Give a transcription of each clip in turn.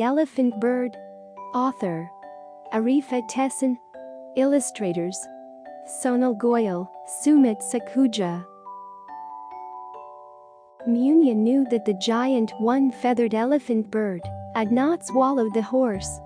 Elephant Bird. Author Arefa Tehsin. Illustrators Sonal Goyal, Sumit Sakhuja. Munia knew that the giant one-feathered elephant bird had not swallowed the horse.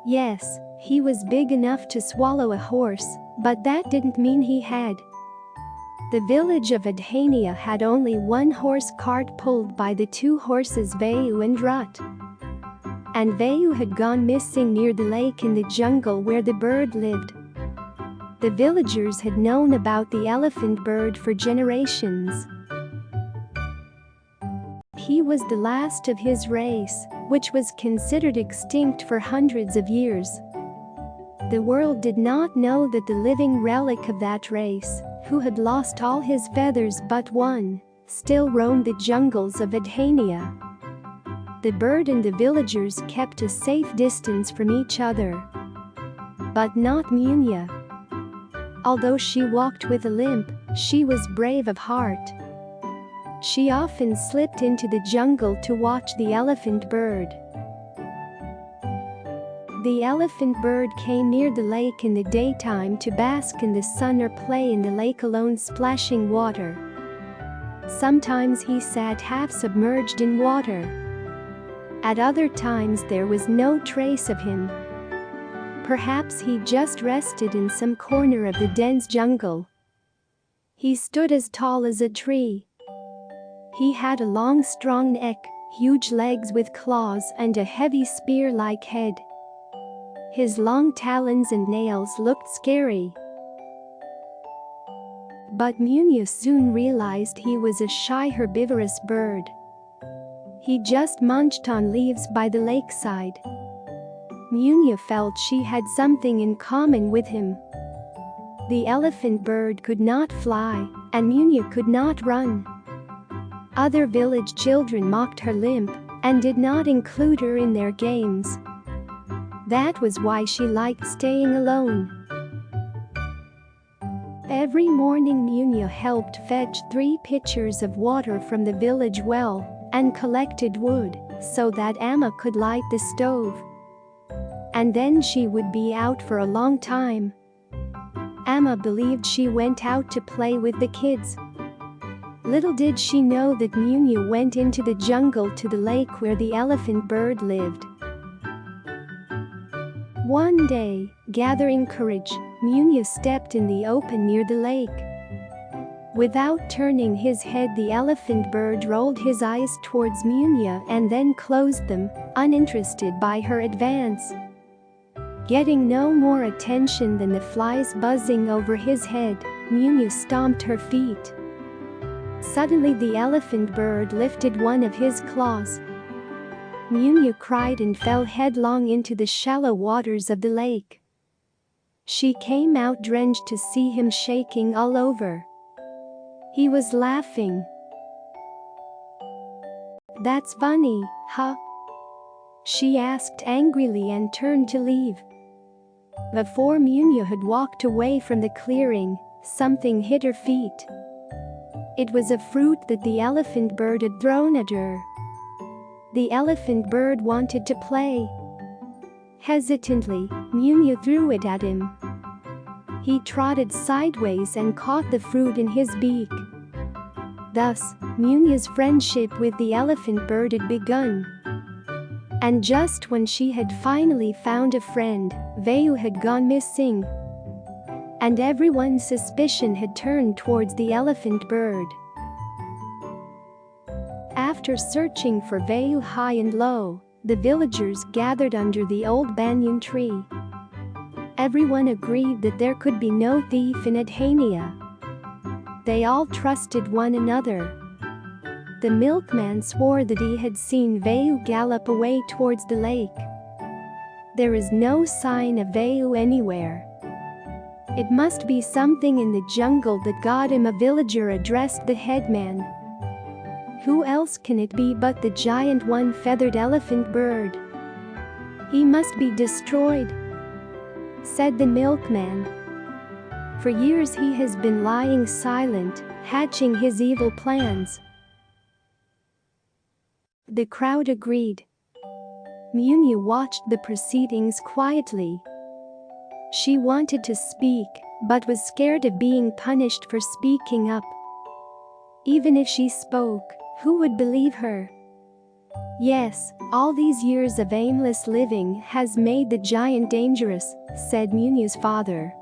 Yes, he was big enough to swallow a horse, but that didn't mean he had. The village of Adhania had only one horse cart pulled by the two horses Vayu and Drut. And Vayu had gone missing near the lake in the jungle where the bird lived. The villagers had known about the elephant bird for generations. He was the last of his race, which was considered extinct for hundreds of years. The world did not know that the living relic of that race, who had lost all his feathers but one, still roamed the jungles of Adhania. The bird and the villagers kept a safe distance from each other. But not Munia. Although she walked with a limp, she was brave of heart. She often slipped into the jungle to watch the elephant bird. The elephant bird came near the lake in the daytime to bask in the sun or play in the lake alone splashing water. Sometimes he sat half submerged in water. At other times there was no trace of him. Perhaps he just rested in some corner of the dense jungle. He stood as tall as a tree. He had a long strong neck, huge legs with claws and a heavy spear-like head. His long talons and nails looked scary. But Munia soon realized he was a shy herbivorous bird. He just munched on leaves by the lakeside. Munia felt she had something in common with him. The elephant bird could not fly, and Munia could not run. Other village children mocked her limp and did not include her in their games. That was why she liked staying alone. Every morning Munia helped fetch 3 pitchers of water from the village well and collected wood so that Amma could light the stove. And then she would be out for a long time. Amma believed she went out to play with the kids. Little did she know that Munia went into the jungle to the lake where the elephant bird lived. One day, gathering courage, Munia stepped in the open near the lake. Without turning his head, the elephant bird rolled his eyes towards Munia and then closed them, uninterested by her advance. Getting no more attention than the flies buzzing over his head, Munia stomped her feet. Suddenly the elephant bird lifted one of his claws. Munia cried and fell headlong into the shallow waters of the lake. She came out drenched to see him shaking all over. He was laughing. "That's funny, huh?" she asked angrily and turned to leave. Before Munia had walked away from the clearing, something hit her feet. It was a fruit that the elephant bird had thrown at her. The elephant bird wanted to play. Hesitantly, Munia threw it at him. He trotted sideways and caught the fruit in his beak. Thus, Munia's friendship with the elephant bird had begun. And just when she had finally found a friend, Vayu had gone missing. And everyone's suspicion had turned towards the elephant bird. After searching for Vayu high and low, the villagers gathered under the old banyan tree. Everyone agreed that there could be no thief in Edenia. They all trusted one another. The milkman swore that he had seen Vayu gallop away towards the lake. There is no sign of Vayu anywhere. "It must be something in the jungle that got him," a villager addressed the headman. "Who else can it be but the giant one-feathered elephant bird? He must be destroyed," said the milkman. "For years he has been lying silent, hatching his evil plans." The crowd agreed. Munia watched the proceedings quietly. She wanted to speak, but was scared of being punished for speaking up. Even if she spoke, who would believe her? Yes, all these years of aimless living has made the giant dangerous, said Munia's father.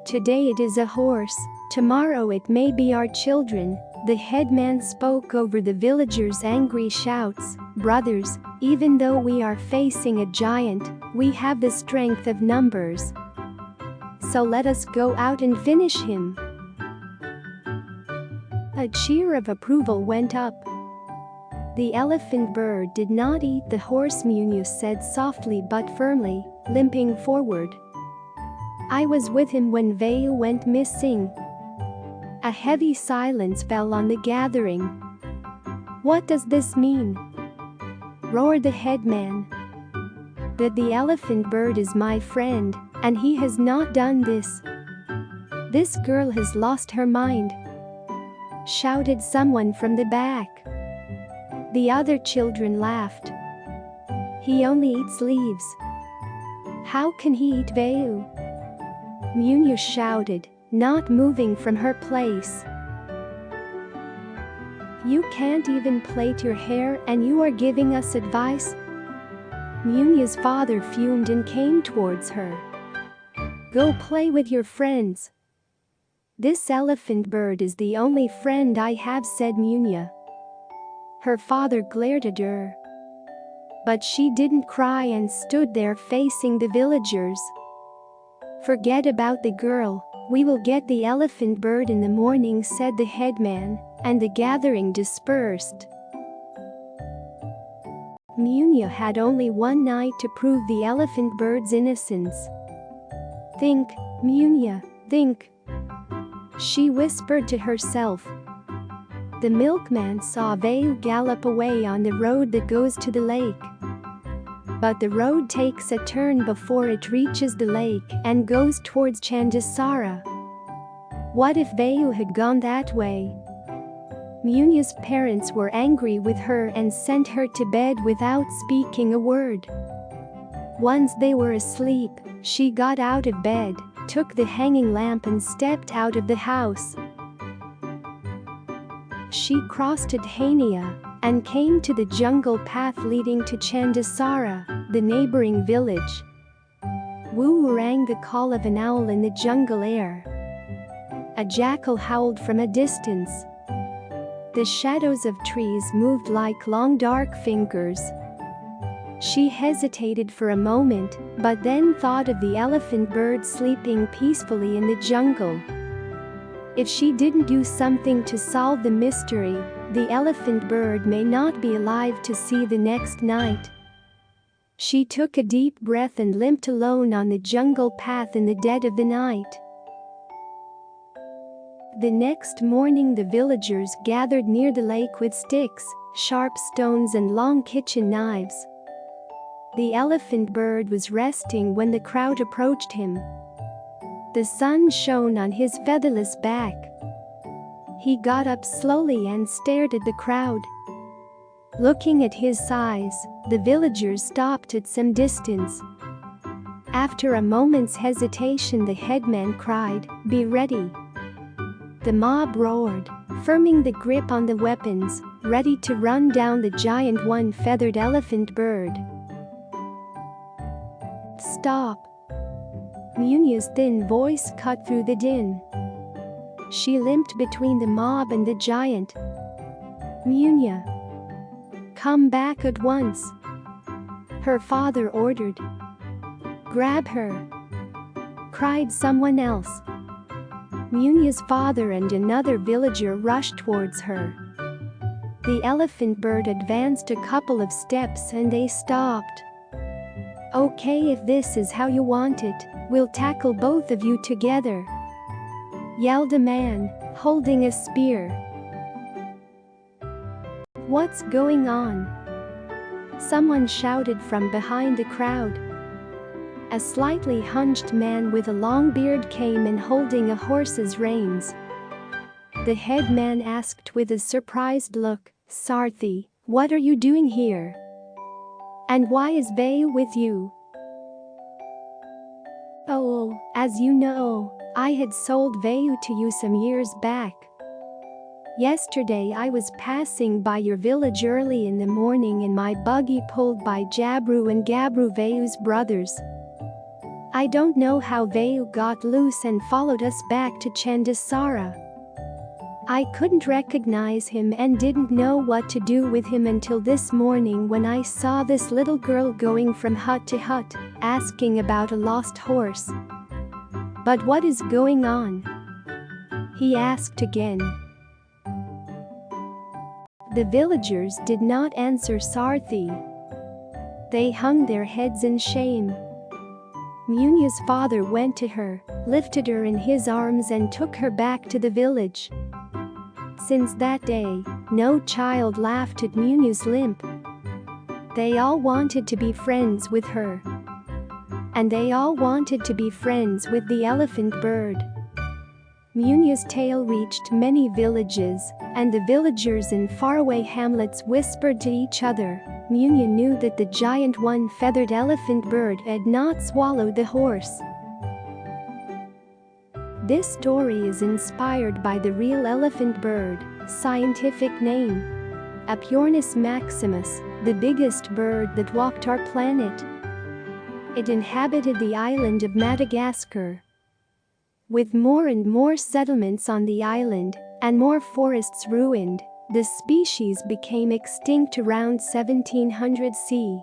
Today it is a horse, tomorrow it may be our children. The headman spoke over the villagers' angry shouts. Brothers, even though we are facing a giant, we have the strength of numbers. So let us go out and finish him. A cheer of approval went up. The elephant bird did not eat the horse, Munia said softly but firmly, limping forward. I was with him when Vayu went missing. A heavy silence fell on the gathering. What does this mean? Roared the headman. That the elephant bird is my friend, and he has not done this. This girl has lost her mind, shouted someone from the back. The other children laughed. He only eats leaves. How can he eat Vayu? Munia shouted, not moving from her place. You can't even plait your hair and you are giving us advice? Munia's father fumed and came towards her. Go play with your friends. This elephant bird is the only friend I have, said Munia. Her father glared at her. But she didn't cry and stood there facing the villagers. Forget about the girl, we will get the elephant bird in the morning, said the headman, and the gathering dispersed. Munia had only one night to prove the elephant bird's innocence. Think, Munia, think. She whispered to herself. The milkman saw Vayu gallop away on the road that goes to the lake. But the road takes a turn before it reaches the lake and goes towards Chandasara. What if Vayu had gone that way? Munia's parents were angry with her and sent her to bed without speaking a word. Once they were asleep, she got out of bed, took the hanging lamp and stepped out of the house. She crossed Adhania and came to the jungle path leading to Chandasara, the neighboring village. Woo rang the call of an owl in the jungle air. A jackal howled from a distance. The shadows of trees moved like long dark fingers. She hesitated for a moment, but then thought of the elephant bird sleeping peacefully in the jungle. If she didn't do something to solve the mystery, the elephant bird may not be alive to see the next night. She took a deep breath and limped alone on the jungle path in the dead of the night. The next morning the villagers gathered near the lake with sticks, sharp stones and long kitchen knives. The elephant bird was resting when the crowd approached him. The sun shone on his featherless back. He got up slowly and stared at the crowd. Looking at his size, the villagers stopped at some distance. After a moment's hesitation, the headman cried, "Be ready." The mob roared, firming the grip on the weapons, ready to run down the giant one-feathered elephant bird. Stop! Munia's thin voice cut through the din. She limped between the mob and the giant. Munia! Come back at once! Her father ordered. Grab her! Cried someone else. Munia's father and another villager rushed towards her. The elephant bird advanced a couple of steps and they stopped. Okay, if this is how you want it, we'll tackle both of you together, yelled a man, holding a spear. What's going on? Someone shouted from behind the crowd. A slightly hunched man with a long beard came in holding a horse's reins. The headman asked with a surprised look, Sarthi, what are you doing here? And why is Vayu with you? Oh, as you know, I had sold Vayu to you some years back. Yesterday I was passing by your village early in the morning in my buggy pulled by Jabru and Gabru, Vayu's brothers. I don't know how Vayu got loose and followed us back to Chandasara. I couldn't recognize him and didn't know what to do with him until this morning when I saw this little girl going from hut to hut, asking about a lost horse. But what is going on? He asked again. The villagers did not answer Sarthi. They hung their heads in shame. Munia's father went to her, lifted her in his arms and took her back to the village. Since that day, no child laughed at Munia's limp. They all wanted to be friends with her. And they all wanted to be friends with the elephant bird. Munia's tale reached many villages, and the villagers in faraway hamlets whispered to each other. Munia knew that the giant one-feathered elephant bird had not swallowed the horse. This story is inspired by the real elephant bird, scientific name Apiornis maximus, the biggest bird that walked our planet. It inhabited the island of Madagascar. With more and more settlements on the island, and more forests ruined, the species became extinct around 1700 CE.